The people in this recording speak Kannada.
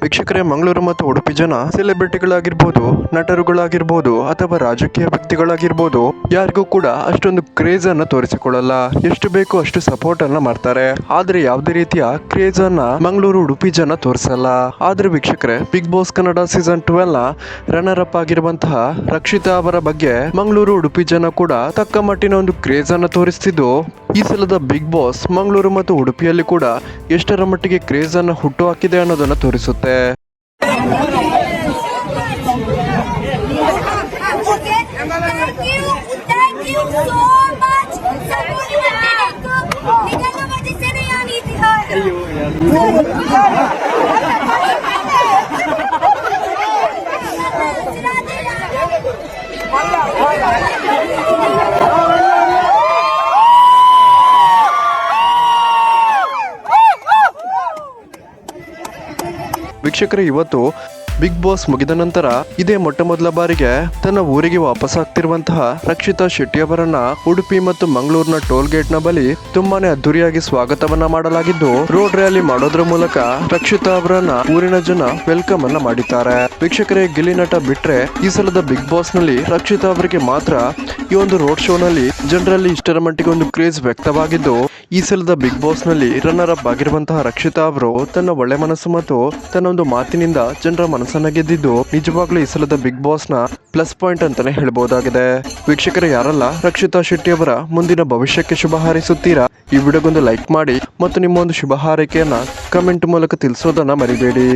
ವೀಕ್ಷಕರೇ, ಮಂಗಳೂರು ಮತ್ತು ಉಡುಪಿ ಜನ ಸೆಲೆಬ್ರಿಟಿಗಳಾಗಿರ್ಬೋದು, ನಟರುಗಳಾಗಿರ್ಬೋದು ಅಥವಾ ರಾಜಕೀಯ ವ್ಯಕ್ತಿಗಳಾಗಿರ್ಬೋದು, ಯಾರಿಗೂ ಕೂಡ ಅಷ್ಟೊಂದು ಕ್ರೇಜ್ ಅನ್ನ ತೋರಿಸಿಕೊಳ್ಳಲ್ಲ. ಎಷ್ಟು ಬೇಕೋ ಅಷ್ಟು ಸಪೋರ್ಟ್ ಅನ್ನ ಮಾಡ್ತಾರೆ. ಆದ್ರೆ ಯಾವುದೇ ರೀತಿಯ ಕ್ರೇಜ್ ಅನ್ನ ಮಂಗಳೂರು ಉಡುಪಿ ಜನ ತೋರಿಸಲ್ಲ. ಆದ್ರೆ ವೀಕ್ಷಕರೇ, ಬಿಗ್ ಬಾಸ್ ಕನ್ನಡ ಸೀಸನ್ 12 ನ ರನ್ನರ್ ಅಪ್ ಆಗಿರುವಂತಹ ರಕ್ಷಿತಾ ಅವರ ಬಗ್ಗೆ ಮಂಗಳೂರು ಉಡುಪಿ ಜನ ಕೂಡ ತಕ್ಕ ಮಟ್ಟಿನ ಒಂದು ಕ್ರೇಜ್ ಅನ್ನ ತೋರಿಸ್ತಿದ್ದು, ಈ ಸಲದ ಬಿಗ್ ಬಾಸ್ ಮಂಗಳೂರು ಮತ್ತು ಉಡುಪಿಯಲ್ಲಿ ಕೂಡ ಎಷ್ಟರ ಮಟ್ಟಿಗೆ ಕ್ರೇಜ್ ಅನ್ನ ಹುಟ್ಟು ಹಾಕಿದೆ ಅನ್ನೋದನ್ನ ತೋರಿಸುತ್ತೆ. ವೀಕ್ಷಕರೇ, ಇವತ್ತು ಬಿಗ್ ಬಾಸ್ ಮುಗಿದ ನಂತರ ಇದೇ ಮೊಟ್ಟ ಮೊದಲ ಬಾರಿಗೆ ತನ್ನ ಊರಿಗೆ ವಾಪಸ್ ಆಗ್ತಿರುವಂತಹ ರಕ್ಷಿತಾ ಶೆಟ್ಟಿ ಅವರನ್ನ ಉಡುಪಿ ಮತ್ತು ಮಂಗಳೂರಿನ ಟೋಲ್ ಗೇಟ್ ನ ಬಳಿ ತುಂಬಾನೇ ಅದ್ದೂರಿಯಾಗಿ ಸ್ವಾಗತವನ್ನ ಮಾಡಲಾಗಿದ್ದು, ರೋಡ್ ರ್ಯಾಲಿ ಮಾಡೋದ್ರ ಮೂಲಕ ರಕ್ಷಿತಾ ಅವರನ್ನ ಊರಿನ ಜನ ವೆಲ್ಕಮ್ ಅನ್ನ ಮಾಡಿದ್ದಾರೆ. ವೀಕ್ಷಕರೇ, ಗಿಲ್ಲಿ ನಟ ಬಿಟ್ರೆ ಈ ಸಲದ ಬಿಗ್ ಬಾಸ್ ನಲ್ಲಿ ರಕ್ಷಿತಾ ಅವರಿಗೆ ಮಾತ್ರ ಈ ಒಂದು ರೋಡ್ ಶೋ ನಲ್ಲಿ ಜನರಲ್ಲಿ ಇಷ್ಟರ ಮಟ್ಟಿಗೆ ಒಂದು ಕ್ರೇಜ್ ವ್ಯಕ್ತವಾಗಿದ್ದು, ಈ ಸಲದ ಬಿಗ್ ಬಾಸ್ ನಲ್ಲಿ ರನ್ನರ್ ಅಪ್ ಆಗಿರುವಂತಹ ರಕ್ಷಿತಾ ಅವರು ತನ್ನ ಒಳ್ಳೆ ಮನಸ್ಸು ಮತ್ತು ತನ್ನ ಒಂದು ಮಾತಿನಿಂದ ಜನರ ಮನಸ್ಸನ್ನ ಗೆದ್ದಿದ್ದು ನಿಜವಾಗ್ಲೂ ಈ ಸಲದ ಬಿಗ್ ಬಾಸ್ ನ ಪ್ಲಸ್ ಪಾಯಿಂಟ್ ಅಂತಾನೆ ಹೇಳ್ಬಹುದಾಗಿದೆ. ವೀಕ್ಷಕರೇ, ಯಾರೆಲ್ಲ ರಕ್ಷಿತಾ ಶೆಟ್ಟಿ ಅವರ ಮುಂದಿನ ಭವಿಷ್ಯಕ್ಕೆ ಶುಭ ಹಾರೈಸುತ್ತೀರಾ, ಈ ವಿಡಿಯೋಗೊಂದು ಲೈಕ್ ಮಾಡಿ ಮತ್ತು ನಿಮ್ಮ ಒಂದು ಶುಭ ಹಾರೈಕೆಯನ್ನ ಕಮೆಂಟ್ ಮೂಲಕ ತಿಳಿಸೋದನ್ನ ಮರಿಬೇಡಿ.